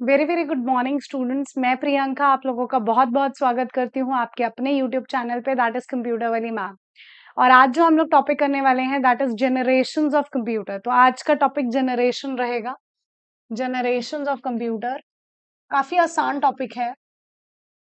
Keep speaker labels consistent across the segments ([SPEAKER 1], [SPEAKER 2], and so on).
[SPEAKER 1] Very very good morning students. मैं प्रियंका आप लोगों का बहुत बहुत स्वागत करती हूँ आपके अपने यूट्यूब चैनल पे, दैट इज कंप्यूटर वाली मैम। और आज जो हम लोग टॉपिक करने वाले हैं that is generations of computer. तो आज का टॉपिक जनरेशन रहेगा, जनरेशंस ऑफ कंप्यूटर। काफी आसान टॉपिक है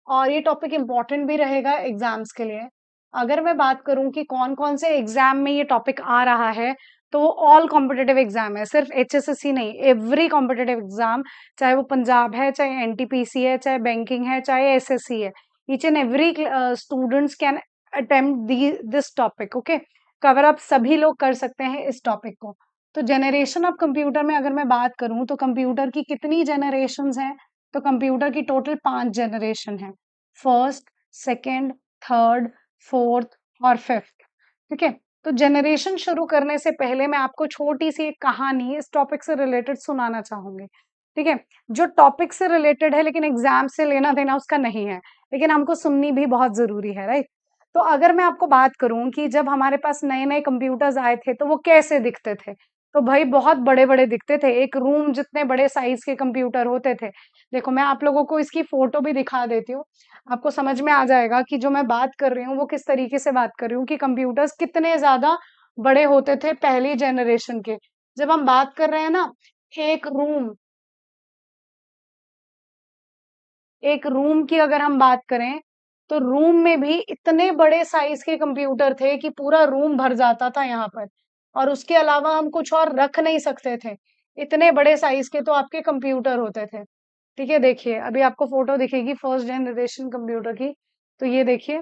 [SPEAKER 1] और ये टॉपिक इम्पोर्टेंट भी रहेगा एग्जाम्स के लिए। अगर मैं बात करूं कि कौन कौन से एग्जाम में ये टॉपिक आ रहा है, तो वो ऑल कॉम्पिटिटिव एग्जाम है, सिर्फ एचएसएससी नहीं, एवरी कॉम्पिटिटिव एग्जाम, चाहे वो पंजाब है, चाहे एनटीपीसी है, चाहे बैंकिंग है, चाहे एसएससी है, each and every students can attempt this topic. Okay, cover up सभी लोग कर सकते हैं इस टॉपिक को। तो जनरेशन ऑफ कंप्यूटर में अगर मैं बात करूं तो कंप्यूटर की कितनी जनरेशंस हैं, तो कंप्यूटर की टोटल 5 जनरेशन है। फर्स्ट, सेकंड, थर्ड, फोर्थ और फिफ्थ। ठीक है। तो जनरेशन शुरू करने से पहले मैं आपको छोटी सी एक कहानी इस टॉपिक से रिलेटेड सुनाना चाहूंगी। ठीक है, जो टॉपिक से रिलेटेड है लेकिन एग्जाम से लेना देना उसका नहीं है, लेकिन हमको सुननी भी बहुत जरूरी है, राइट। तो अगर मैं आपको बात करूं कि जब हमारे पास नए नए कंप्यूटर्स आए थे तो वो कैसे दिखते थे, तो भाई बहुत बड़े बड़े दिखते थे, एक रूम जितने बड़े साइज के कंप्यूटर होते थे। देखो मैं आप लोगों को इसकी फोटो भी दिखा देती हूँ, आपको समझ में आ जाएगा कि जो मैं बात कर रही हूँ वो किस तरीके से बात कर रही हूँ, कि कंप्यूटर्स कितने ज्यादा बड़े होते थे पहली जनरेशन के। जब हम बात कर रहे हैं ना, एक रूम एक रूम की अगर हम बात करें, तो रूम में भी इतने बड़े साइज के कंप्यूटर थे कि पूरा रूम भर जाता था यहाँ पर, और उसके अलावा हम कुछ और रख नहीं सकते थे। इतने बड़े साइज के तो आपके कंप्यूटर होते थे। ठीक है, देखिए अभी आपको फोटो दिखेगी फर्स्ट जनरेशन कंप्यूटर की। तो ये देखिए,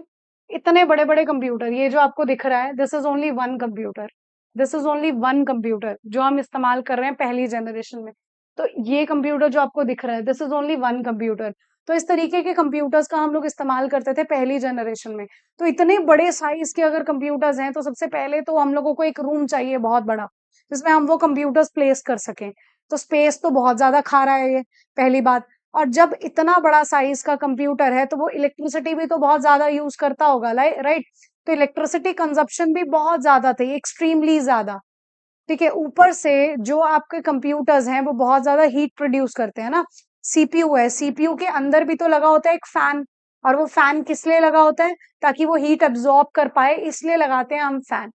[SPEAKER 1] इतने बड़े बड़े कंप्यूटर, ये जो आपको दिख रहा है this is only one computer. This is only one computer जो हम इस्तेमाल कर रहे हैं पहली जनरेशन में। तो ये कंप्यूटर जो आपको दिख रहा है this is only one computer. तो इस तरीके के कंप्यूटर्स का हम लोग इस्तेमाल करते थे पहली जनरेशन में। तो इतने बड़े साइज के अगर कंप्यूटर्स हैं तो सबसे पहले तो हम लोगों को एक रूम चाहिए बहुत बड़ा, जिसमें हम वो कंप्यूटर्स प्लेस कर सकें। तो स्पेस तो बहुत ज्यादा खा रहा है ये, पहली बात। और जब इतना बड़ा साइज का कंप्यूटर है तो वो इलेक्ट्रिसिटी भी तो बहुत ज्यादा यूज करता होगा, राइट। तो इलेक्ट्रिसिटी कंजप्शन भी बहुत ज्यादा थी, एक्सट्रीमली ज्यादा। ठीक है, ऊपर से जो आपके कंप्यूटर्स हैं वो बहुत ज्यादा हीट प्रोड्यूस करते हैं ना। सीपीयू है, सीपीयू के अंदर भी तो लगा होता है एक फैन, और वो फैन किस लिए लगा होता है, ताकि वो हीट एब्जॉर्ब कर पाए, इसलिए लगाते हैं हम फैन।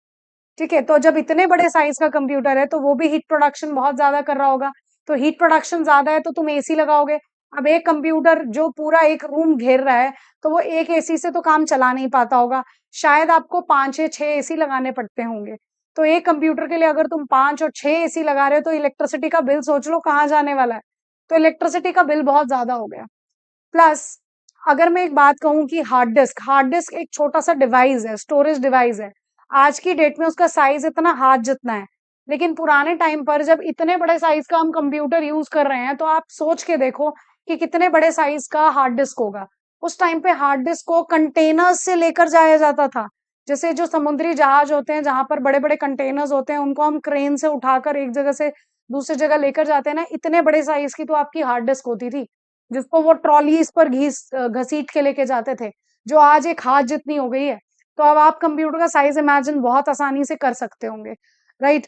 [SPEAKER 1] ठीक है, तो जब इतने बड़े साइज का कंप्यूटर है तो वो भी हीट प्रोडक्शन बहुत ज्यादा कर रहा होगा। तो हीट प्रोडक्शन ज्यादा है तो तुम एसी लगाओगे। अब एक कंप्यूटर जो पूरा एक रूम घेर रहा है, तो वो एक एसी से तो काम चला नहीं पाता होगा, शायद आपको 5 या 6 एसी लगाने पड़ते होंगे। तो एक कंप्यूटर के लिए अगर तुम 5 और 6 एसी लगा रहे हो तो इलेक्ट्रिसिटी का बिल सोच लो कहाँ जाने वाला है। तो इलेक्ट्रिसिटी का बिल बहुत ज्यादा हो गया। प्लस अगर मैं एक बात कहूं कि हार्ड डिस्क एक छोटा सा डिवाइस है, स्टोरेज डिवाइस है। आज की डेट में उसका साइज इतना हाथ जितना है, लेकिन पुराने टाइम पर जब इतने बड़े साइज का हम कंप्यूटर यूज कर रहे हैं तो आप सोच के देखो कि कितने बड़े साइज का हार्ड डिस्क होगा। उस टाइम पे हार्ड डिस्क को कंटेनर्स से लेकर जाया जाता था। जैसे जो समुद्री जहाज होते हैं जहां पर बड़े बड़े कंटेनर्स होते हैं, उनको हम क्रेन से उठाकर एक जगह से दूसरी जगह लेकर जाते हैं ना, इतने बड़े साइज की तो आपकी हार्ड डिस्क होती थी, जिसको वो ट्रॉलीज पर घसीट के लेके जाते थे, जो आज एक हाथ जितनी हो गई है। तो अब आप कंप्यूटर का साइज इमेजिन बहुत आसानी से कर सकते होंगे, राइट।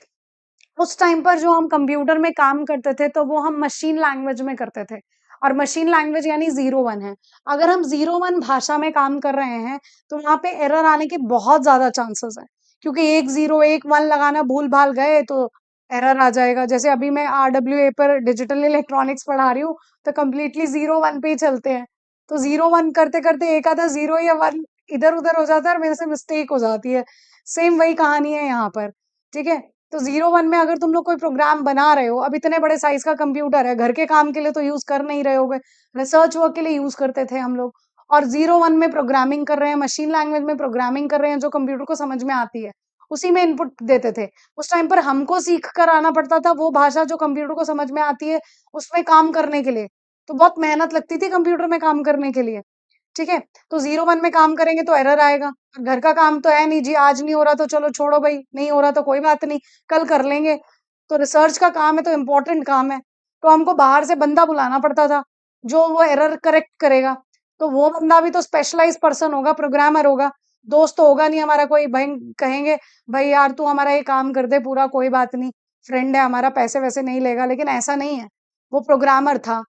[SPEAKER 1] उस टाइम पर जो हम कंप्यूटर में काम करते थे तो वो हम मशीन लैंग्वेज में करते थे, और मशीन लैंग्वेज यानी 0 1 है। अगर हम 0 1 भाषा में काम कर रहे हैं तो वहां पे एरर आने के बहुत ज्यादा चांसेस है, क्योंकि 1 0 1 1 लगाना भूल भाल गए तो एरर आ जाएगा। जैसे अभी मैं RWA पर डिजिटल इलेक्ट्रॉनिक्स पढ़ा रही हूँ, तो कम्प्लीटली 0 1 पे ही चलते हैं। तो 0 1 करते करते एक आधा 0 या 1 इधर उधर हो जाता है और मेरे से मिस्टेक हो जाती है। सेम वही कहानी है यहाँ पर। ठीक है, तो 0 1 में अगर तुम लोग कोई प्रोग्राम बना रहे हो, अब इतने बड़े साइज का कंप्यूटर है, घर के काम के लिए तो यूज कर नहीं रहे होगे, रिसर्च वर्क के लिए यूज करते थे हम लोग। और 0 1 में प्रोग्रामिंग कर रहे हैं, मशीन लैंग्वेज में प्रोग्रामिंग कर रहे हैं जो कंप्यूटर को समझ में आती है, उसी में इनपुट देते थे। उस टाइम पर हमको सीख कर आना पड़ता था वो भाषा जो कंप्यूटर को समझ में आती है, उसमें काम करने के लिए। तो बहुत मेहनत लगती थी कंप्यूटर में काम करने के लिए। ठीक है, तो 0 1 में काम करेंगे तो एरर आएगा। घर का काम तो है नहीं जी, आज नहीं हो रहा तो चलो छोड़ो भाई, नहीं हो रहा तो कोई बात नहीं, कल कर लेंगे। तो रिसर्च का काम है तो इम्पोर्टेंट काम है, तो हमको बाहर से बंदा बुलाना पड़ता था जो वो एरर करेक्ट करेगा। तो वो बंदा भी तो स्पेशलाइज पर्सन होगा, प्रोग्रामर होगा, दोस्त तो होगा नहीं हमारा कोई। भाई कहेंगे भाई यार तू हमारा ये काम कर दे पूरा, कोई बात नहीं, फ्रेंड है हमारा, पैसे वैसे नहीं लेगा, लेकिन ऐसा नहीं है। वो प्रोग्रामर था,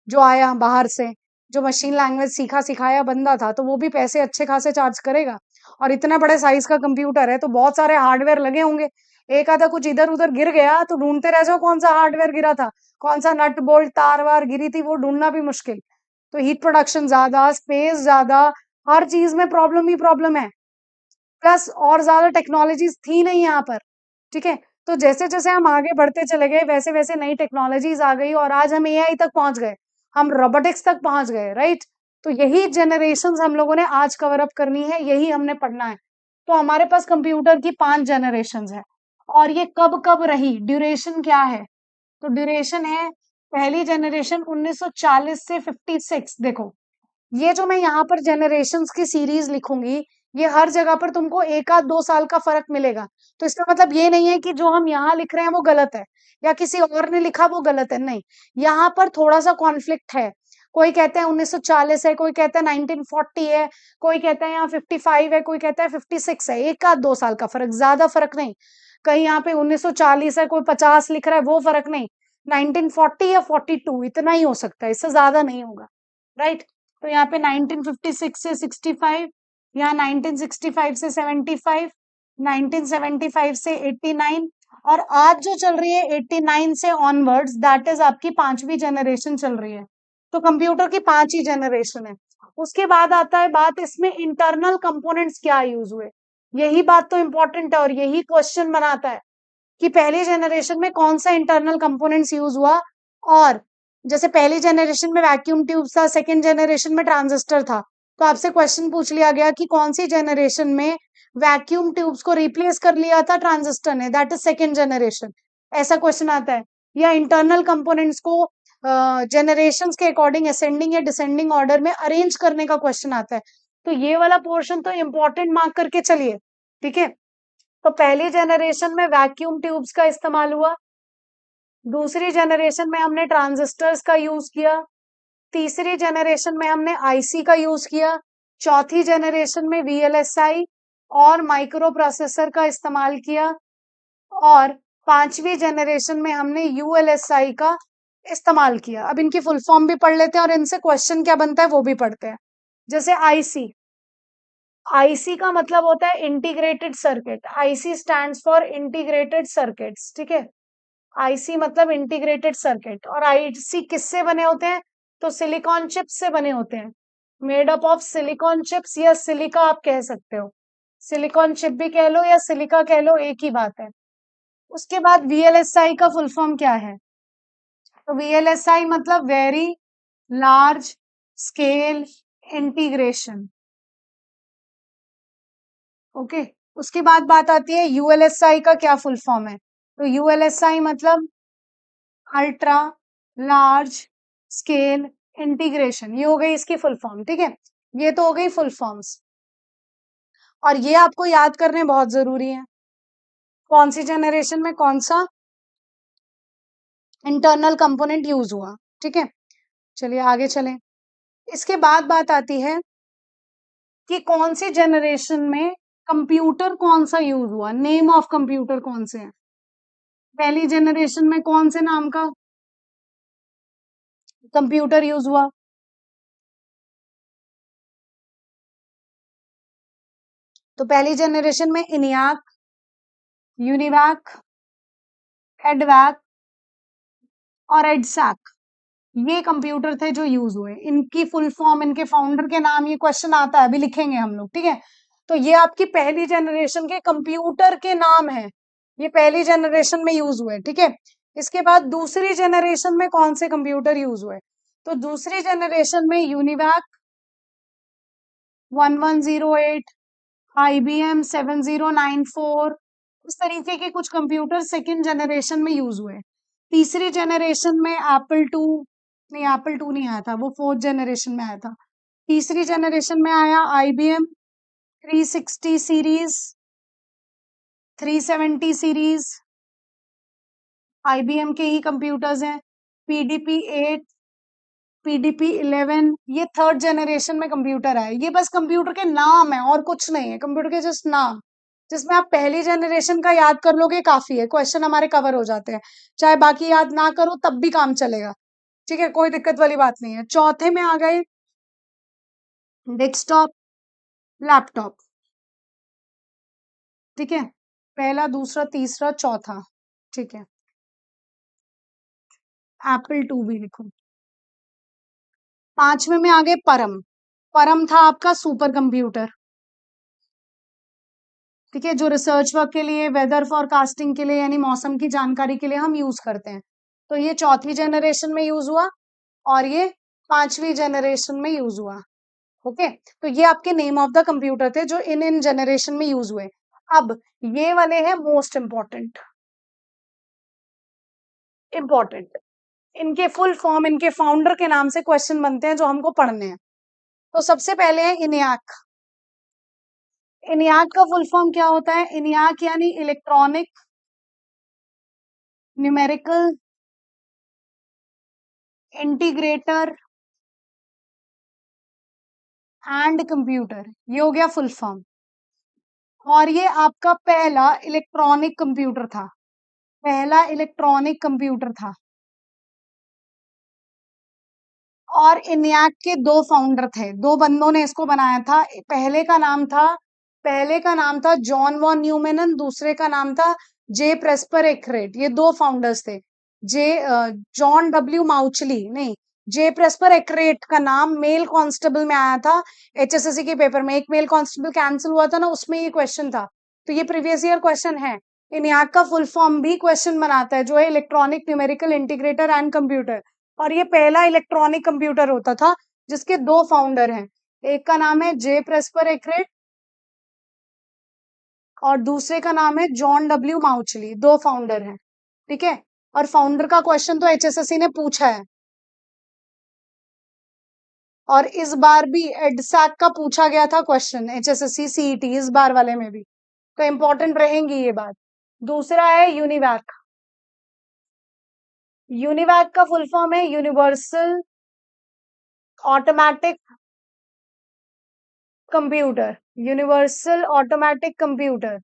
[SPEAKER 1] जो आया बाहर से, जो मशीन लैंग्वेज सीखा सिखाया बंदा था, तो वो भी पैसे अच्छे खासे चार्ज करेगा। और इतना बड़े साइज का कंप्यूटर है तो बहुत सारे हार्डवेयर लगे होंगे। एक आधा कुछ इधर उधर गिर गया तो ढूंढते रह जाओ कौन सा हार्डवेयर गिरा था, कौन सा नट बोल्ट तार वार गिरी थी, वो ढूंढना भी मुश्किल। तो हीट प्रोडक्शन ज्यादा, स्पेस ज्यादा, हर चीज में प्रॉब्लम ही प्रॉब्लम है। प्लस और ज्यादा टेक्नोलॉजीज थी नहीं यहाँ पर। ठीक है, तो जैसे जैसे हम आगे बढ़ते चले गए वैसे वैसे नई टेक्नोलॉजीज आ गई और आज हम एआई तक पहुंच गए, हम रोबोटिक्स तक पहुंच गए, राइट। तो यही जनरेशन हम लोगों ने आज कवर अप करनी है, यही हमने पढ़ना है। तो हमारे पास कंप्यूटर की 5 जनरेशन है। और ये कब कब रही, ड्यूरेशन क्या है? तो ड्यूरेशन है, पहली जनरेशन 1940 से 56। देखो, ये जो मैं यहाँ पर जनरेशन्स की सीरीज लिखूंगी, ये हर जगह पर तुमको 1 आध 2 साल का फर्क मिलेगा। तो इसका मतलब ये नहीं है कि जो हम यहाँ लिख रहे हैं वो गलत है, या किसी और ने लिखा वो गलत है, नहीं। यहाँ पर थोड़ा सा कॉन्फ्लिक्ट है। कोई कहता है 1940 है, कोई कहता है 1940 है, कोई कहता है यहाँ 55 है, कोई कहता है 56 है। 1 आध 2 साल का फर्क, ज्यादा फर्क नहीं। कहीं यहाँ पे 1940 है, कोई 50 लिख रहा है, वो फर्क नहीं। 1940 या 42 इतना ही हो सकता है, इससे ज्यादा नहीं होगा, राइट। तो यहाँ पे 1956 से 65, यहाँ 1965 से 75, 1975 से 89, और आज जो चल रही है 89 से ऑनवर्ड्स, दैट इज आपकी 5वीं जनरेशन चल रही है। तो कंप्यूटर की 5 ही जनरेशन है। उसके बाद आता है बात, इसमें इंटरनल कंपोनेंट्स क्या यूज हुए। यही बात तो इंपॉर्टेंट है और यही क्वेश्चन बनाता है कि पहली जनरेशन में कौन सा इंटरनल कंपोनेंट्स यूज हुआ। और जैसे पहली जनरेशन में वैक्यूम ट्यूब था, सेकंड जनरेशन में ट्रांजिस्टर था, तो आपसे क्वेश्चन पूछ लिया गया कि कौन सी जनरेशन में वैक्यूम ट्यूब्स को रिप्लेस कर लिया था ट्रांजिस्टर ने, दैट इज सेकंड जनरेशन। ऐसा क्वेश्चन आता है। या इंटरनल कंपोनेंट्स को जनरेशंस के अकॉर्डिंग असेंडिंग या डिसेंडिंग ऑर्डर में अरेंज करने का क्वेश्चन आता है। तो ये वाला पोर्शन तो इंपॉर्टेंट मार्क करके चलिए, ठीक है। तो पहली जनरेशन में वैक्यूम ट्यूब्स का इस्तेमाल हुआ, दूसरी जनरेशन में हमने ट्रांजिस्टर्स का यूज किया, तीसरी जनरेशन में हमने आईसी का यूज किया, चौथी जनरेशन में वीएलएसआई और माइक्रो प्रोसेसर का इस्तेमाल किया, और 5वीं जनरेशन में हमने यूएलएसआई का इस्तेमाल किया। अब इनकी फुल फॉर्म भी पढ़ लेते हैं और इनसे क्वेश्चन क्या बनता है वो भी पढ़ते हैं। जैसे आईसी, आईसी का मतलब होता है integrated circuit. IC stands for integrated circuits, ठीक है। आईसी मतलब इंटीग्रेटेड सर्किट। और आईसी किससे बने होते हैं? तो सिलिकॉन चिप्स से बने होते हैं, made up of silicon chips, या सिलिका आप कह सकते हो। सिलिकॉन चिप भी कह लो या सिलिका कह लो, एक ही बात है। उसके बाद वीएलएसआई का फुल फॉर्म क्या है? तो वीएलएसआई मतलब very large scale integration, okay. उसके बाद बात आती है यूएलएसआई का क्या फुल फॉर्म है। तो यूएलएसआई मतलब अल्ट्रा लार्ज स्केल इंटीग्रेशन, ये हो गई इसकी फुल फॉर्म, ठीक है। ये तो हो गई फुल फॉर्म्स, और ये आपको याद करने बहुत जरूरी है, कौन सी जनरेशन में कौन सा इंटरनल कंपोनेंट यूज हुआ, ठीक है। चलिए आगे चलें। इसके बाद बात आती है कि कौन सी जनरेशन में कंप्यूटर कौन सा यूज हुआ, नेम ऑफ कंप्यूटर कौन से हैं। पहली जनरेशन में कौन से नाम का कंप्यूटर यूज हुआ? तो पहली जनरेशन में इनियाक, यूनिवैक, एडवैक और एडसैक, ये कंप्यूटर थे जो यूज हुए। इनकी फुल फॉर्म, इनके फाउंडर के नाम, ये क्वेश्चन आता है, अभी लिखेंगे हम लोग, ठीक है। तो ये आपकी पहली जनरेशन के कंप्यूटर के नाम है, ये पहली जनरेशन में यूज हुए, ठीक है। इसके बाद दूसरी जनरेशन में कौन से कंप्यूटर यूज हुए? तो दूसरी जनरेशन में यूनिवैक 1108, IBM 7094, इस तरीके के कुछ कंप्यूटर सेकंड जनरेशन में यूज हुए। तीसरी जनरेशन में एप्पल टू, नहीं एप्पल टू नहीं आया था, वो फोर्थ जनरेशन में आया था। तीसरी जनरेशन में आया IBM 360 सीरीज, 370 सीरीज, IBM के ही कंप्यूटर्स हैं। PDP 8, PDP 11, ये थर्ड जनरेशन में कंप्यूटर आए। ये बस कंप्यूटर के नाम है और कुछ नहीं है, कंप्यूटर के जस्ट नाम, जिसमें आप पहली जनरेशन का याद कर लोगे काफी है, क्वेश्चन हमारे कवर हो जाते हैं। चाहे बाकी याद ना करो तब भी काम चलेगा, ठीक है, कोई दिक्कत वाली बात नहीं है। चौथे में आ गए डेस्कटॉप, लैपटॉप। ठीक है, पहला, दूसरा, तीसरा, चौथा। ठीक है, एप्पल 2 भी लिखो। पांचवे में आ गए परम। परम था आपका सुपर कंप्यूटर। ठीक है, जो रिसर्च वर्क के लिए, वेदर फोरकास्टिंग के लिए, यानी मौसम की जानकारी के लिए हम यूज करते हैं। तो ये चौथी जनरेशन में यूज हुआ और ये पांचवी जनरेशन में यूज हुआ। ओके, तो ये आपके नेम ऑफ द कंप्यूटर थे जो इन इन जनरेशन में यूज हुए। अब ये वाले हैं मोस्ट इंपॉर्टेंट। इंपॉर्टेंट, इनके फुल फॉर्म, इनके फाउंडर के नाम से क्वेश्चन बनते हैं जो हमको पढ़ने हैं। तो सबसे पहले है इनियाक। इनियाक का फुल फॉर्म क्या होता है? इनियाक यानी electronic numerical integrator and computer, ये हो गया फुल फॉर्म। और ये आपका पहला इलेक्ट्रॉनिक कंप्यूटर था। पहला इलेक्ट्रॉनिक कंप्यूटर था। और इनियाक के दो फाउंडर थे, दो बंदों ने इसको बनाया था। पहले का नाम था जॉन वॉन न्यूमेन, दूसरे का नाम था जे प्रेस्पर एकरेट। ये दो फाउंडर्स थे। जे जॉन डब्ल्यू माउचली नहीं, जे प्रेस्पर एकरेट का नाम मेल कांस्टेबल में आया था एचएसएससी के पेपर में। एक मेल कांस्टेबल कैंसिल हुआ था ना, उसमें ये क्वेश्चन था। तो ये प्रीवियस ईयर क्वेश्चन है। इनियाक का फुल फॉर्म भी क्वेश्चन बनाता है, जो है electronic numerical integrator and computer. और ये पहला इलेक्ट्रॉनिक कंप्यूटर होता था जिसके दो फाउंडर हैं। एक का नाम है जे प्रेस्पर एकरेट और दूसरे का नाम है जॉन डब्ल्यू माउचली। दो फाउंडर हैं। ठीक है, और फाउंडर का क्वेश्चन तो एचएसएससी ने पूछा है। और इस बार भी एडसैक का पूछा गया था क्वेश्चन, एचएसएससी सीईटी इस बार वाले में भी। तो इंपॉर्टेंट रहेंगी ये बात। दूसरा है यूनिवैक। यूनिवैक का फुल फॉर्म है universal automatic computer. Universal automatic computer.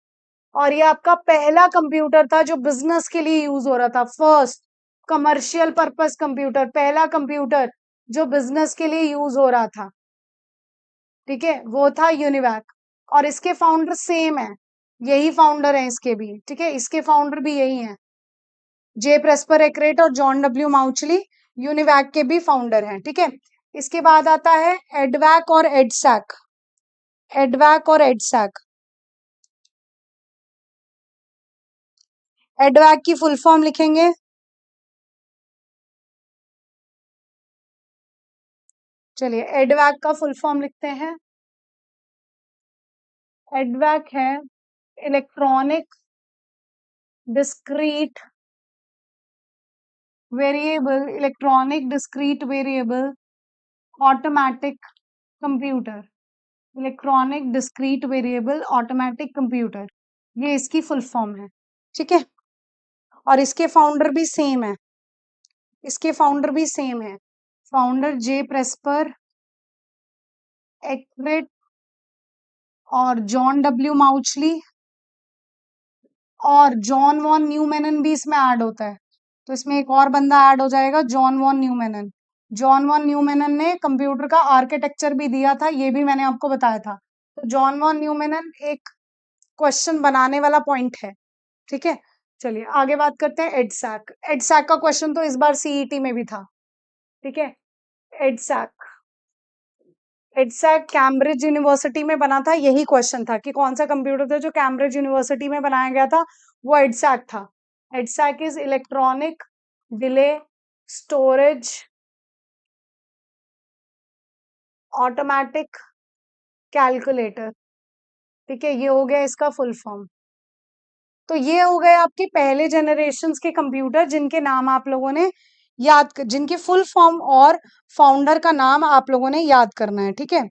[SPEAKER 1] और ये आपका पहला कंप्यूटर था जो बिजनेस के लिए यूज हो रहा था। फर्स्ट कमर्शियल पर्पस कंप्यूटर, पहला कंप्यूटर जो बिजनेस के लिए यूज हो रहा था। ठीक है, वो था यूनिवैक। और इसके फाउंडर सेम है, यही फाउंडर है इसके भी। ठीक है, इसके फाउंडर भी यही हैं, जे प्रेस्पर एकरेट और जॉन डब्ल्यू माउचली यूनिवैक के भी फाउंडर हैं। ठीक है, इसके बाद आता है एडवैक और एडसैक। एडवैक और एडसैक। एडवैक की फुल फॉर्म लिखेंगे। चलिए, एडवैक का फुल फॉर्म लिखते हैं। एडवैक है electronic discrete variable, electronic discrete variable automatic computer. Electronic discrete variable automatic computer, ये इसकी फुल फॉर्म है। ठीक है, और इसके फाउंडर भी सेम है। इसके फाउंडर भी सेम है, फाउंडर जे प्रेस्पर एकरेट और जॉन डब्ल्यू माउचली। और जॉन वॉन न्यूमेन भी इसमें ऐड होता है, तो इसमें एक और बंदा ऐड हो जाएगा, John von Neumann. John von Neumann ने कंप्यूटर का आर्किटेक्चर भी दिया था, ये भी मैंने आपको बताया था। तो जॉन वॉन न्यूमेन एक क्वेश्चन बनाने वाला पॉइंट है। ठीक है, चलिए आगे बात करते हैं एडसैक। एडसैक का क्वेश्चन तो इस बार सीईटी में भी था। ठीक है, एडसैक। एडसैक कैम्ब्रिज यूनिवर्सिटी में बना था। यही क्वेश्चन था कि कौन सा कंप्यूटर था जो कैम्ब्रिज यूनिवर्सिटी में बनाया गया था, वो एडसैक था। EDSAC is electronic delay storage automatic calculator. ठीक है, ये हो गया इसका फुल फॉर्म। तो ये हो गए आपके पहले जनरेशन के कंप्यूटर जिनके नाम आप लोगों ने जिनके फुल फॉर्म और फाउंडर का नाम आप लोगों ने याद करना है। ठीक है,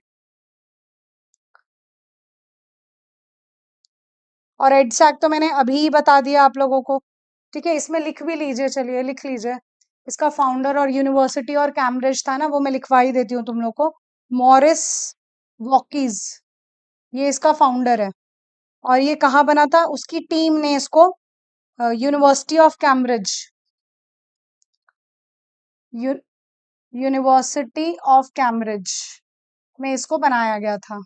[SPEAKER 1] और एडसैक तो मैंने अभी बता दिया आप लोगों को। ठीक है, इसमें लिख भी लीजिए, चलिए लिख लीजिए। इसका फाउंडर और यूनिवर्सिटी और कैम्ब्रिज था ना, वो मैं लिखवा ही देती हूँ तुम लोग को। मॉरिस वॉकीज, ये इसका फाउंडर है। और ये कहाँ बना था? उसकी टीम ने इसको university of Cambridge university of Cambridge में इसको बनाया गया था।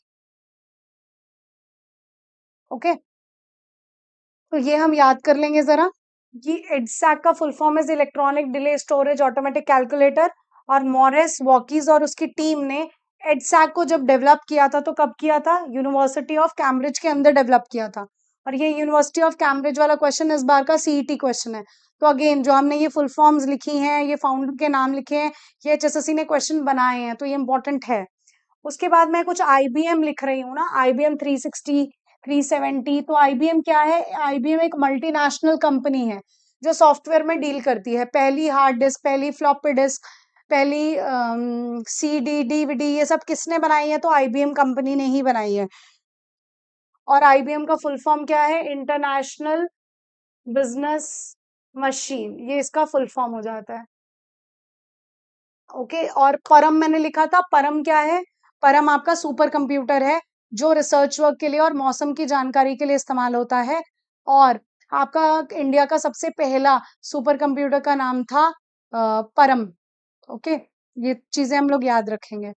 [SPEAKER 1] ओके, तो ये हम याद कर लेंगे जरा कि EDSAC का फुल फॉर्म है electronic delay storage automatic calculator. और मॉरिस वॉकीज और उसकी टीम ने EDSAC को जब डेवलप किया था तो कब किया था? यूनिवर्सिटी ऑफ कैम्ब्रिज के अंदर डेवलप किया था। और ये यूनिवर्सिटी ऑफ कैम्ब्रिज वाला क्वेश्चन इस बार का CET क्वेश्चन है। तो अगेन जो हमने ये फुल फॉर्म्स लिखी हैं, ये फाउंडर के नाम लिखे हैं, ये HSSC ने क्वेश्चन बनाए हैं, तो ये इंपॉर्टेंट है। उसके बाद मैं कुछ IBM लिख रही हूँ ना, IBM 360 370। तो IBM क्या है? IBM एक मल्टीनेशनल कंपनी है जो सॉफ्टवेयर में डील करती है। पहली हार्ड डिस्क, पहली फ्लॉपी डिस्क, पहली CD DVD ये सब किसने बनाई है? तो IBM कंपनी ने ही बनाई है। और IBM का फुल फॉर्म क्या है? इंटरनेशनल बिजनेस मशीन, ये इसका फुल फॉर्म हो जाता है। ओके, और परम मैंने लिखा था। परम क्या है? परम आपका सुपर कंप्यूटर है जो रिसर्च वर्क के लिए और मौसम की जानकारी के लिए इस्तेमाल होता है। और आपका इंडिया का सबसे पहला सुपर कंप्यूटर का नाम था परम। ओके, ये चीजें हम लोग याद रखेंगे।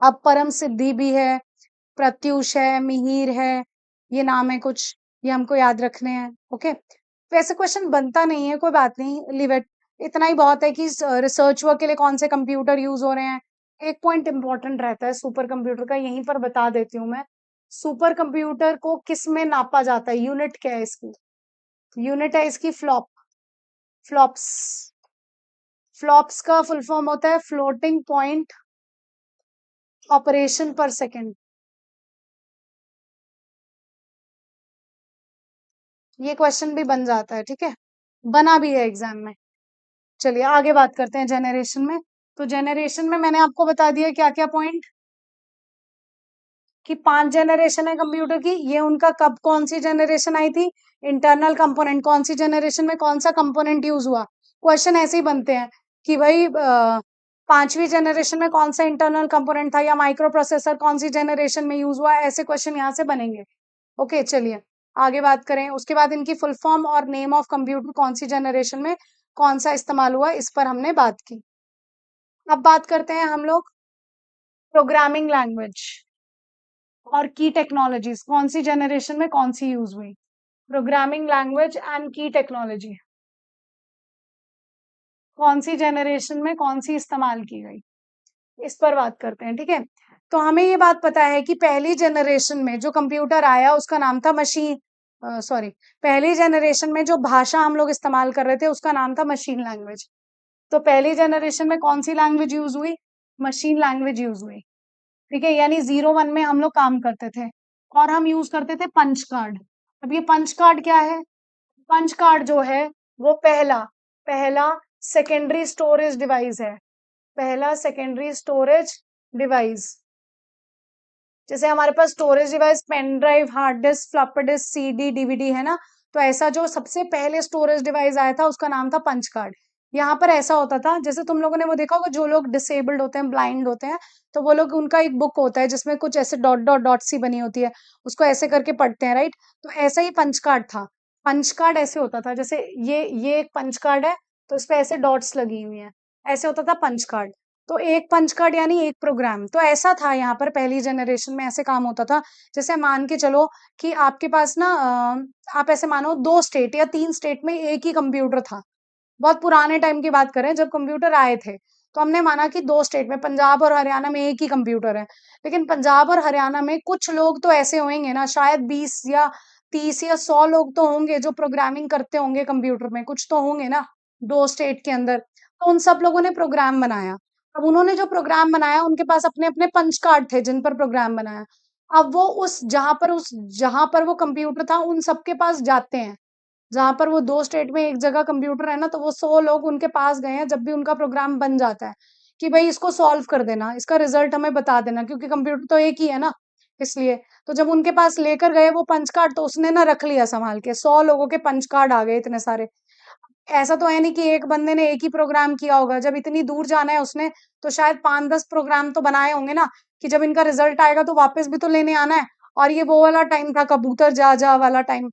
[SPEAKER 1] अब परम सिद्धि भी है, प्रत्युष है, मिहिर है, ये नाम है कुछ, ये हमको याद रखने हैं। ओके, वैसे क्वेश्चन बनता नहीं है, कोई बात नहीं, लिव इट। इतना ही बहुत है कि रिसर्च वर्क के लिए कौन से कंप्यूटर यूज हो रहे हैं। एक पॉइंट इंपॉर्टेंट रहता है सुपर कंप्यूटर का, यहीं पर बता देती हूँ मैं। सुपर कंप्यूटर को किस में नापा जाता है? यूनिट क्या है इसकी? यूनिट है इसकी फ्लॉप, फ्लॉप्स। फ्लॉप्स का फुल फॉर्म होता है फ्लोटिंग पॉइंट ऑपरेशन पर सेकेंड। ये क्वेश्चन भी बन जाता है, ठीक है, बना भी है एग्जाम में। चलिए आगे बात करते हैं जनरेशन में। तो जनरेशन में मैंने आपको बता दिया क्या क्या पॉइंट, कि 5 जनरेशन है कंप्यूटर की। ये उनका कब कौन सी जनरेशन आई थी? इंटरनल कंपोनेंट, कौन सी जनरेशन में कौन सा कंपोनेंट यूज हुआ। क्वेश्चन ऐसे ही बनते हैं कि भाई 5वीं जनरेशन में कौन सा इंटरनल कंपोनेंट था, या माइक्रो प्रोसेसर कौन सी जनरेशन में यूज हुआ, ऐसे क्वेश्चन यहाँ से बनेंगे। ओके, चलिए आगे बात करें। उसके बाद इनकी फुल फॉर्म और नेम ऑफ कंप्यूटर कौन सी जनरेशन में कौन सा इस्तेमाल हुआ, इस पर हमने बात की। अब बात करते हैं हम लोग प्रोग्रामिंग लैंग्वेज और की टेक्नोलॉजीज, कौन सी जनरेशन में कौन सी यूज हुई। प्रोग्रामिंग लैंग्वेज एंड की टेक्नोलॉजी कौन सी जनरेशन में कौन सी इस्तेमाल की गई, इस पर बात करते हैं, ठीक है। तो हमें ये बात पता है कि पहली जनरेशन में जो कंप्यूटर आया उसका नाम था मशीन, सॉरी, पहली जनरेशन में जो भाषा हम लोग इस्तेमाल कर रहे थे उसका नाम था मशीन लैंग्वेज। तो पहली जनरेशन में कौन सी लैंग्वेज यूज हुई? मशीन लैंग्वेज यूज हुई, ठीक है। यानी 0 1 में हम लोग काम करते थे और हम यूज करते थे पंच कार्ड। अब ये पंच कार्ड क्या है? पंच कार्ड जो है वो पहला पहला सेकेंडरी स्टोरेज डिवाइस है। पहला सेकेंडरी स्टोरेज डिवाइस, जैसे हमारे पास storage device pen drive, hard disk, floppy disk, CD DVD है ना, तो ऐसा जो सबसे पहले स्टोरेज डिवाइस आया था उसका नाम था पंच कार्ड। यहाँ पर ऐसा होता था, जैसे तुम लोगों ने वो देखा होगा, जो लोग डिसेबल्ड होते हैं, ब्लाइंड होते हैं, तो वो लोग, उनका एक बुक होता है जिसमें कुछ ऐसे डॉट डॉट डॉट सी बनी होती है, उसको ऐसे करके पढ़ते हैं, राइट। तो ऐसा ही पंच कार्ड था। पंच कार्ड ऐसे होता था, जैसे ये एक पंच कार्ड है, तो इस पे ऐसे डॉट्स लगी हुई हैं, ऐसे होता था पंच कार्ड। तो एक पंच कार्ड यानी एक प्रोग्राम, तो ऐसा था यहाँ पर पहली जनरेशन में, ऐसे काम होता था। जैसे मान के चलो कि आपके पास ना आप ऐसे मानो 2 स्टेट या 3 स्टेट में एक ही कंप्यूटर था। बहुत पुराने टाइम की बात करें जब कंप्यूटर आए थे, तो हमने माना कि 2 स्टेट में, पंजाब और हरियाणा में एक ही कंप्यूटर है। लेकिन पंजाब और हरियाणा में कुछ लोग तो ऐसे होंगे ना, शायद 20 या 30 या 100 लोग तो होंगे जो प्रोग्रामिंग करते होंगे कंप्यूटर में, कुछ तो होंगे ना 2 स्टेट के अंदर। तो उन सब लोगों ने प्रोग्राम बनाया। अब उन्होंने जो प्रोग्राम बनाया, उनके पास अपने अपने पंच कार्ड थे जिन पर प्रोग्राम बनाया। अब वो जहां पर वो कंप्यूटर था उन सबके पास जाते हैं। जहां पर वो 2 स्टेट में एक जगह कंप्यूटर है ना, तो वो 100 लोग उनके पास गए हैं जब भी उनका प्रोग्राम बन जाता है, कि भाई इसको सॉल्व कर देना, इसका रिजल्ट हमें बता देना, क्योंकि कंप्यूटर तो एक ही है ना, इसलिए। तो जब उनके पास लेकर गए वो पंच कार्ड, तो उसने ना रख लिया संभाल के, 100 लोगों के पंच कार्ड आ गए इतने सारे। ऐसा तो है नहीं कि एक बंदे ने एक ही प्रोग्राम किया होगा, जब इतनी दूर जाना है उसने, तो शायद 5-10 प्रोग्राम तो बनाए होंगे ना, कि जब इनका रिजल्ट आएगा तो वापस भी तो लेने आना है। और ये वो वाला टाइम था, कबूतर जा जा वाला टाइम,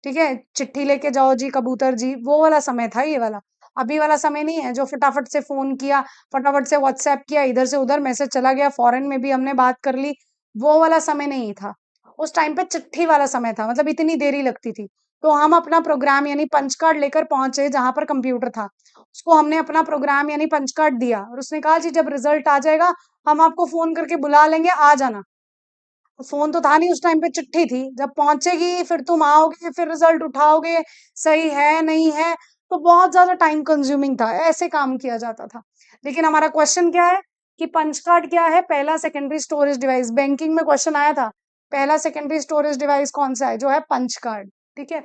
[SPEAKER 1] ठीक है, चिट्ठी लेके जाओ जी कबूतर जी, वो वाला समय था ये वाला। अभी वाला समय नहीं है जो फटाफट से फोन किया, फटाफट से व्हाट्सएप किया, इधर से उधर मैसेज चला गया, फॉरेन में भी हमने बात कर ली, वो वाला समय नहीं था। उस टाइम पे चिट्ठी वाला समय था, मतलब इतनी देरी लगती थी। तो हम अपना प्रोग्राम यानी पंच कार्ड लेकर पहुंचे जहां पर कंप्यूटर था, उसको हमने अपना प्रोग्राम यानी पंच कार्ड दिया और उसने कहा जी जब रिजल्ट आ जाएगा हम आपको फोन करके बुला लेंगे, आ जाना। फोन तो था नहीं उस टाइम पे, चिट्ठी थी, जब पहुंचेगी फिर तुम आओगे, फिर रिजल्ट उठाओगे, सही है नहीं है, तो बहुत ज्यादा टाइम कंज्यूमिंग था, ऐसे काम किया जाता था। लेकिन हमारा क्वेश्चन क्या है कि पंच कार्ड क्या है, पहला सेकेंडरी स्टोरेज डिवाइस, बैंकिंग में क्वेश्चन आया था, पहला सेकेंडरी स्टोरेज डिवाइस कौन सा है, जो है पंच कार्ड। ठीक है,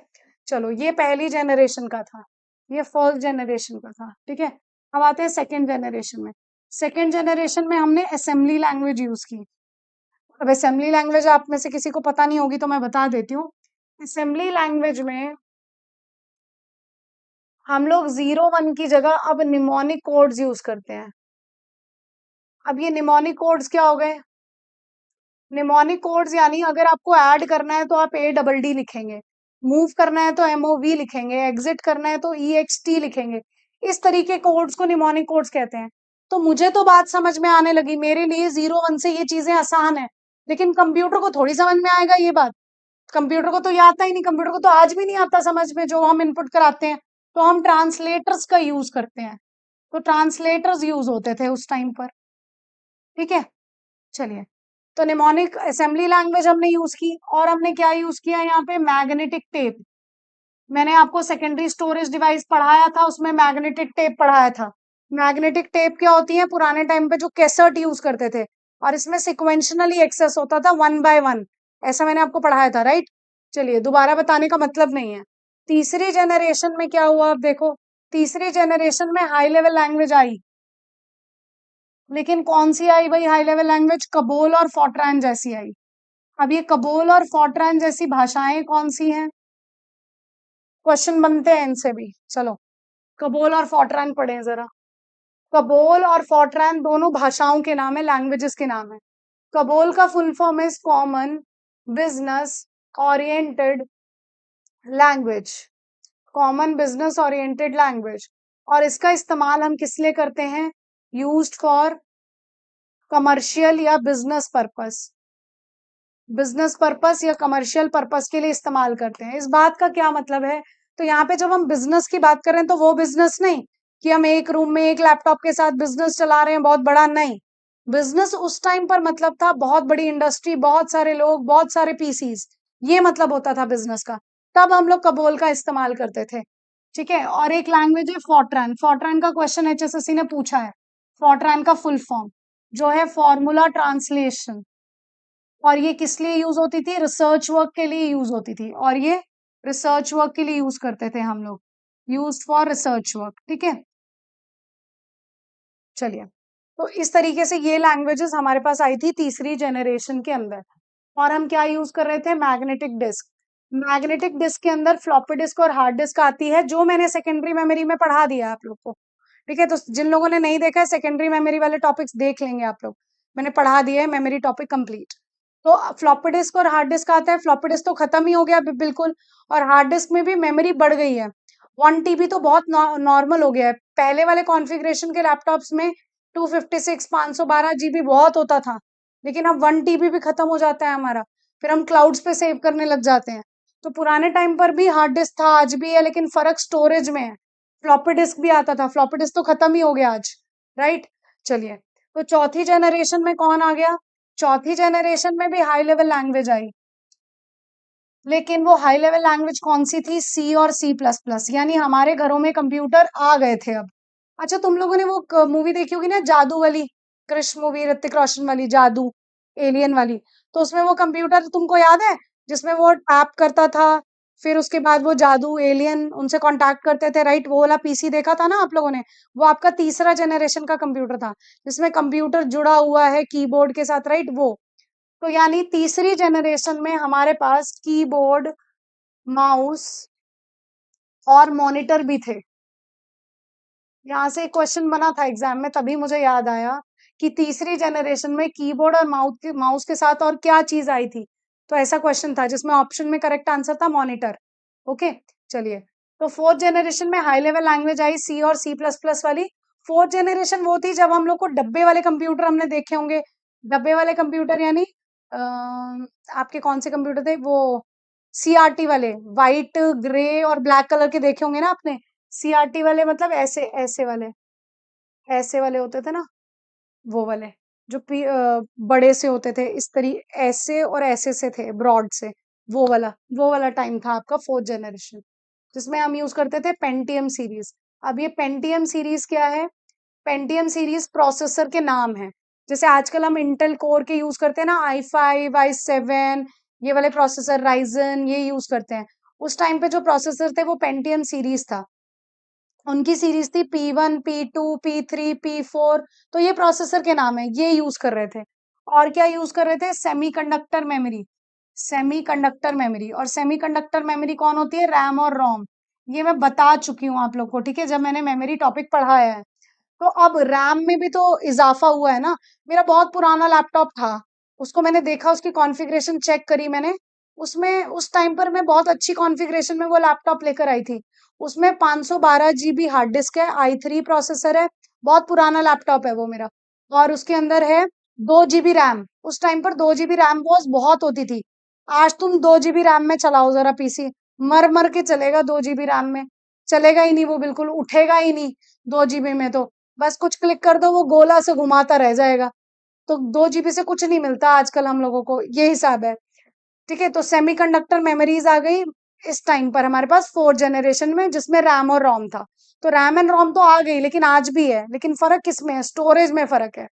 [SPEAKER 1] चलो ये पहली जनरेशन का था, ये फर्स्ट जनरेशन का था। ठीक है, अब आते हैं सेकेंड जनरेशन में। सेकेंड जनरेशन में हमने असेंबली लैंग्वेज यूज की। अब असेंबली लैंग्वेज आप में से किसी को पता नहीं होगी तो मैं बता देती हूँ। असेंबली लैंग्वेज में हम लोग 0 1 की जगह अब निमोनिक कोड्स यूज करते हैं। अब ये निमोनिक कोड्स क्या हो गए, निमोनिक कोड्स यानी अगर आपको ऐड करना है तो आप ADD लिखेंगे, मूव करना है तो MOV लिखेंगे, एग्जिट करना है तो EXT लिखेंगे। इस तरीके कोड्स को निमोनिक कोड्स कहते हैं। तो मुझे तो बात समझ में आने लगी, मेरे लिए 0 1 से ये चीजें आसान है, लेकिन कंप्यूटर को थोड़ी समझ में आएगा ये बात। कंप्यूटर को तो ये आता ही नहीं, कंप्यूटर को तो आज भी नहीं आता समझ में जो हम इनपुट कराते हैं। तो हम ट्रांसलेटर्स का यूज करते हैं, तो ट्रांसलेटर्स यूज होते थे उस टाइम पर। ठीक है, चलिए, तो निमोनिक असेंबली लैंग्वेज हमने यूज की, और हमने क्या यूज किया यहाँ पे, मैग्नेटिक टेप। मैंने आपको सेकेंडरी स्टोरेज डिवाइस पढ़ाया था, उसमें मैग्नेटिक टेप पढ़ाया था। मैग्नेटिक टेप क्या होती है, पुराने टाइम पे जो कैसेट यूज करते थे, और इसमें सिक्वेंशनली एक्सेस होता था 1 by 1, ऐसा मैंने आपको पढ़ाया था, राइट। चलिए, दोबारा बताने का मतलब नहीं है। तीसरी जनरेशन में क्या हुआ, अब देखो, तीसरी जनरेशन में हाई लेवल लैंग्वेज आई, लेकिन कौन सी आई भाई हाई लेवल लैंग्वेज, कबोल और फॉर्ट्रान जैसी आई। अब ये कबोल और फॉर्ट्रान जैसी भाषाएं कौन सी हैं, क्वेश्चन बनते हैं इनसे भी। चलो, कबोल और फॉर्ट्रान पढ़ें जरा। कबोल और फॉर्ट्रान दोनों भाषाओं के नाम है, लैंग्वेजेस के नाम है। कबोल का full form is common business oriented language, common business oriented language. और इसका इस्तेमाल हम किस लिए करते हैं, यूज्ड फॉर कमर्शियल या बिजनेस पर्पस, बिजनेस पर्पस या कमर्शियल पर्पस के लिए इस्तेमाल करते हैं। इस बात का क्या मतलब है, तो यहाँ पे जब हम बिजनेस की बात कर रहे हैं तो वो बिजनेस नहीं कि हम एक रूम में एक लैपटॉप के साथ बिजनेस चला रहे हैं बहुत बड़ा, नहीं। बिजनेस उस टाइम पर मतलब था बहुत बड़ी इंडस्ट्री, बहुत सारे लोग, बहुत सारे पीसीज, ये मतलब होता था बिजनेस का। तब हम लोग कबोल का इस्तेमाल करते थे। ठीक है, और एक लैंग्वेज है फॉर्ट्रान। फॉर्ट्रान का क्वेश्चन HSSC ने पूछा है। फॉर्ट्रान का फुल फॉर्म जो है फॉर्मूला ट्रांसलेशन, और ये किस लिए यूज होती थी, रिसर्च वर्क के लिए यूज होती थी, और ये रिसर्च वर्क के लिए यूज करते थे हम लोग, यूज फॉर रिसर्च वर्क। ठीक है, चलिए, तो इस तरीके से ये लैंग्वेजेस हमारे पास आई थी तीसरी जनरेशन के अंदर। और हम क्या यूज कर रहे थे, मैग्नेटिक डिस्क। मैग्नेटिक डिस्क के अंदर फ्लॉपी डिस्क और हार्ड डिस्क आती है, जो मैंने सेकेंडरी मेमोरी में पढ़ा दिया है आप लोग को। ठीक है, तो जिन लोगों ने नहीं देखा है सेकेंडरी मेमोरी वाले टॉपिक्स देख लेंगे आप लोग, मैंने पढ़ा दिया है मेमोरी टॉपिक कंप्लीट। तो फ्लॉपी डिस्क और हार्ड डिस्क आता है, फ्लॉपी डिस्क तो खत्म ही हो गया बिल्कुल, और हार्ड डिस्क में भी मेमोरी बढ़ गई है। 1 TB तो बहुत नॉर्मल हो गया है। पहले वाले कॉन्फ़िगरेशन के लैपटॉप्स में 256 512 GB बहुत होता था, लेकिन अब 1 TB भी खत्म हो जाता है हमारा, फिर हम क्लाउड्स पे सेव करने लग जाते हैं। तो पुराने टाइम पर भी हार्ड डिस्क था, आज भी है, लेकिन फर्क स्टोरेज में है। फ्लॉपी डिस्क भी आता था, फ्लॉपी डिस्क तो खत्म ही हो गया आज, राइट। चलिए, तो चौथी जनरेशन में कौन आ गया, चौथी जनरेशन में भी हाई लेवल लैंग्वेज आई, लेकिन वो हाई लेवल लैंग्वेज कौन सी थी, सी और C++, यानी हमारे घरों में कंप्यूटर आ गए थे अब। अच्छा, तुम लोगों ने वो मूवी देखी होगी ना, जादू वाली, क्रिश मूवी, ऋतिक रोशन वाली, जादू, एलियन वाली। तो उसमें वो कंप्यूटर तुमको याद है, जिसमें वो टैप करता था, फिर उसके बाद वो जादू एलियन उनसे कांटेक्ट करते थे, राइट। वो वाला पीसी देखा था ना आप लोगों ने, वो आपका तीसरा जनरेशन का कंप्यूटर था, जिसमें कंप्यूटर जुड़ा हुआ है कीबोर्ड के साथ, राइट। वो तो यानी तीसरी जनरेशन में हमारे पास कीबोर्ड, माउस और मॉनिटर भी थे। यहाँ से एक क्वेश्चन बना था एग्जाम में, तभी मुझे याद आया कि तीसरी जनरेशन में कीबोर्ड और माउस के साथ और क्या चीज आई थी। तो ऐसा क्वेश्चन था जिसमें ऑप्शन में करेक्ट आंसर था मॉनिटर। ओके, चलिए, तो फोर्थ जनरेशन में हाई लेवल लैंग्वेज आई सी और सी प्लस प्लस वाली। फोर्थ जनरेशन वो थी जब हम लोग को डब्बे वाले कंप्यूटर हमने देखे होंगे। डब्बे वाले कंप्यूटर यानी आपके कौन से कंप्यूटर थे वो, सीआरटी वाले, व्हाइट ग्रे और ब्लैक कलर के देखे होंगे ना आपने। सीआरटी वाले मतलब ऐसे ऐसे वाले होते थे ना, वो वाले जो बड़े से होते थे इस तरी, ऐसे और ऐसे से थे ब्रॉड से। वो वाला टाइम था आपका फोर्थ जनरेशन, जिसमें हम यूज करते थे पेंटियम सीरीज। अब ये पेंटियम सीरीज क्या है? पेंटियम सीरीज प्रोसेसर के नाम है। जैसे आजकल हम इंटेल कोर के यूज करते हैं ना, i5 i7, ये वाले प्रोसेसर राइजन ये यूज करते हैं। उस टाइम पे जो प्रोसेसर थे वो पेंटियम सीरीज था। उनकी सीरीज थी P1 P2 P3 P4। तो ये प्रोसेसर के नाम है, ये यूज कर रहे थे। और क्या यूज कर रहे थे? Semiconductor memory. सेमीकंडक्टर मेमोरी, और सेमीकंडक्टर मेमोरी कौन होती है? रैम और रोम। ये मैं बता चुकी हूँ आप लोग को, ठीक है, जब मैंने मेमोरी टॉपिक पढ़ाया है। तो अब रैम में भी तो इजाफा हुआ है ना। मेरा बहुत पुराना लैपटॉप था, उसको मैंने देखा, उसकी कॉन्फ़िगरेशन चेक करी मैंने। उसमें उस टाइम पर मैं बहुत अच्छी कॉन्फ़िगरेशन में वो लैपटॉप लेकर आई थी। उसमें 512 जीबी हार्ड डिस्क है, i3 प्रोसेसर है। बहुत पुराना लैपटॉप है वो मेरा। और उसके अंदर है 2 जीबी रैम। उस टाइम पर 2 जीबी रैम बहुत होती थी। आज तुम 2 जीबी रैम में चलाओ जरा पीसी, मर मर के चलेगा 2 जीबी रैम में। चलेगा ही नहीं, वो बिल्कुल उठेगा ही नहीं 2 जीबी में तो। बस कुछ क्लिक कर दो वो गोला से घुमाता रह जाएगा। तो 2 जीबी से कुछ नहीं मिलता आजकल हम लोगों को, ये हिसाब है। ठीक है, तो सेमीकंडक्टर मेमोरीज आ गई इस टाइम पर हमारे पास फोर्थ जनरेशन में, जिसमें रैम और रोम था। तो रैम एंड रोम तो आ गई, लेकिन आज भी है, लेकिन फर्क किसमें है? स्टोरेज में फर्क है।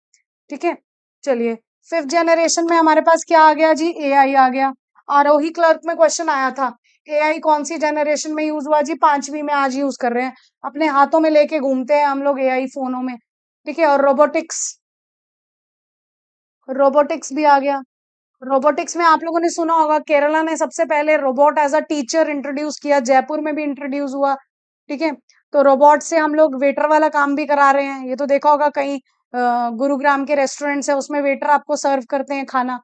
[SPEAKER 1] ठीक है, चलिए। फिफ्थ जनरेशन में हमारे पास क्या आ गया जी? एआई आ गया। आरोही क्लर्क में क्वेश्चन आया था, एआई कौन सी जनरेशन में यूज हुआ जी? पांचवी में आज यूज कर रहे हैं। अपने हाथों में लेके घूमते हैं हम लोग एआई फोनों में। ठीक है, और रोबोटिक्स, रोबोटिक्स भी आ गया। रोबोटिक्स में आप लोगों ने सुना होगा, केरला ने सबसे पहले robot as a teacher introduce किया, जयपुर में भी इंट्रोड्यूस हुआ। ठीक है, तो रोबोट से हम लोग वेटर वाला काम भी करा रहे हैं। ये तो देखा होगा कहीं गुरुग्राम के रेस्टोरेंट्स है, उसमें वेटर आपको सर्व करते हैं खाना।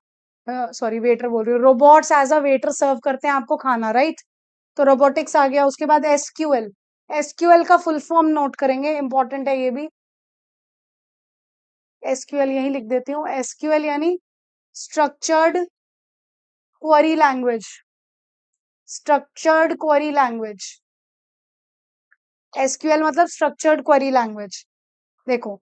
[SPEAKER 1] सॉरी, वेटर बोल रही हूँ, रोबोट्स एज अ वेटर सर्व करते हैं आपको खाना, राइट। तो रोबोटिक्स आ गया। उसके बाद एसक्यूएल। एसक्यूएल का फुल फॉर्म नोट करेंगे, इंपॉर्टेंट है ये भी। एसक्यूएल यही लिख देती हूँ। एसक्यूएल यानी structured query language. Structured query language, SQL मतलब स्ट्रक्चर्ड क्वेरी लैंग्वेज। देखो,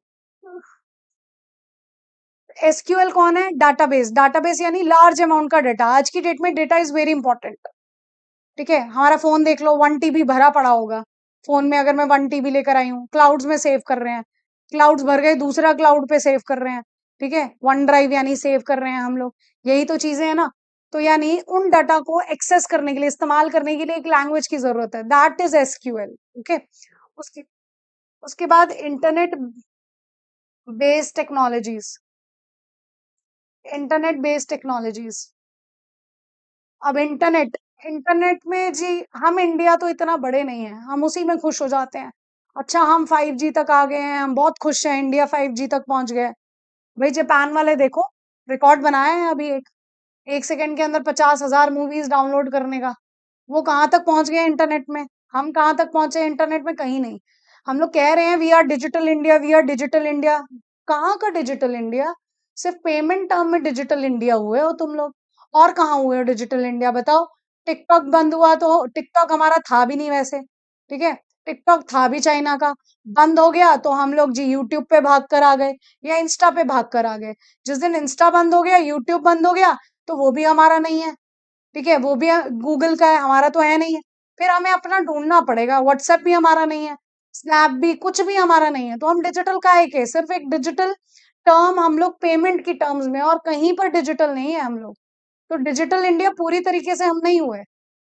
[SPEAKER 1] एसक्यूएल कौन है? डाटाबेस। डाटाबेस यानी लार्ज अमाउंट का डाटा। आज की डेट में डेटा इज वेरी इंपॉर्टेंट। ठीक है, हमारा फोन देख लो, 1 TB भरा पड़ा होगा फोन में। अगर मैं 1 TB लेकर आई हूँ, क्लाउड्स में सेव कर रहे हैं, क्लाउड्स भर गए, दूसरा क्लाउड पे सेव कर रहे हैं। ठीक है, वन ड्राइव यानी सेव कर रहे हैं हम लोग। यही तो चीजें है ना। तो यानी उन डाटा को एक्सेस करने के लिए, इस्तेमाल करने के लिए एक लैंग्वेज की जरूरत है, दैट इज एसक्यूएल। ओके, उसके उसके बाद internet based technologies. Internet based technologies. अब इंटरनेट, इंटरनेट में जी, हम इंडिया तो इतना बड़े नहीं है, हम उसी में खुश हो जाते हैं। अच्छा, हम 5G तक आ गए हैं, हम बहुत खुश हैं, इंडिया 5G तक पहुंच गए। भाई जापान वाले देखो, रिकॉर्ड बनाया है अभी एक सेकंड के अंदर 50,000 मूवीज डाउनलोड करने का। वो कहाँ तक पहुंच गए इंटरनेट में? हम कहाँ तक पहुंचे इंटरनेट में? कहीं नहीं। हम लोग कह रहे हैं we are digital India, we are digital India. कहाँ का डिजिटल इंडिया? सिर्फ पेमेंट टर्म में डिजिटल इंडिया हुए हो तुम लोग। और कहाँ हुए हो डिजिटल इंडिया, बताओ। टिकटॉक बंद हुआ तो, टिकटॉक हमारा था भी नहीं वैसे। ठीक है, टिकटॉक था भी चाइना का। बंद हो गया तो हम लोग जी यूट्यूब पे भाग कर आ गए, या इंस्टा पे भाग कर आ गए। जिस दिन इंस्टा बंद हो गया, यूट्यूब बंद हो गया, तो वो भी हमारा नहीं है। ठीक है, वो भी गूगल का है, हमारा तो है नहीं है। फिर हमें अपना ढूंढना पड़ेगा। व्हाट्सएप भी हमारा नहीं है, स्नैप भी, कुछ भी हमारा नहीं है। तो हम डिजिटल काहे के? सिर्फ एक डिजिटल टर्म हम लोग पेमेंट की टर्म्स में, और कहीं पर डिजिटल नहीं है हम लोग। तो डिजिटल इंडिया पूरी तरीके से हम नहीं हुए।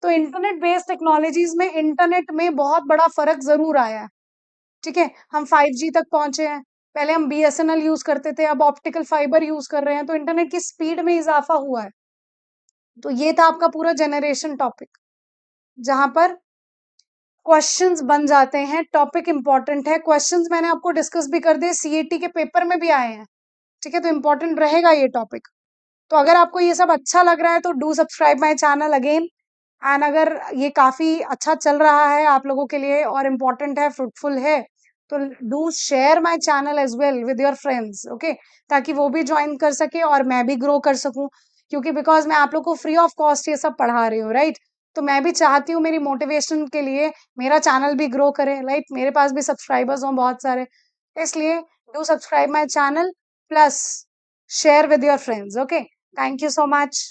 [SPEAKER 1] तो इंटरनेट बेस्ड टेक्नोलॉजीज में, इंटरनेट में बहुत बड़ा फर्क जरूर आया है। ठीक है, हम 5G तक पहुंचे हैं। पहले हम BSNL यूज करते थे, अब ऑप्टिकल फाइबर यूज कर रहे हैं। तो इंटरनेट की स्पीड में इजाफा हुआ है। तो ये था आपका पूरा जनरेशन टॉपिक, जहां पर क्वेश्चंस बन जाते हैं। टॉपिक इंपॉर्टेंट है, क्वेश्चंस मैंने आपको डिस्कस भी कर दिए, सीएटी के पेपर में भी आए हैं। ठीक है, तो इंपॉर्टेंट रहेगा ये टॉपिक। तो अगर आपको ये सब अच्छा लग रहा है तो do subscribe my channel again, and अगर ये काफ़ी अच्छा चल रहा है आप लोगों के लिए और इम्पोर्टेंट है, फ्रूटफुल है, तो do share my channel as well with your friends, okay? ताकि वो भी जॉइन कर सके और मैं भी ग्रो कर सकूँ, क्योंकि बिकॉज़ मैं आप लोग को फ्री ऑफ कॉस्ट ये सब पढ़ा रही हूँ, राइट? तो मैं भी चाहती हूँ मेरी मोटिवेशन के लिए मेरा चैनल भी ग्रो करे, राइट? मेरे पास भी सब्सक्राइबर्स हों बहुत सारे। इसलिए do subscribe my channel plus share with your friends, okay? Thank you so much.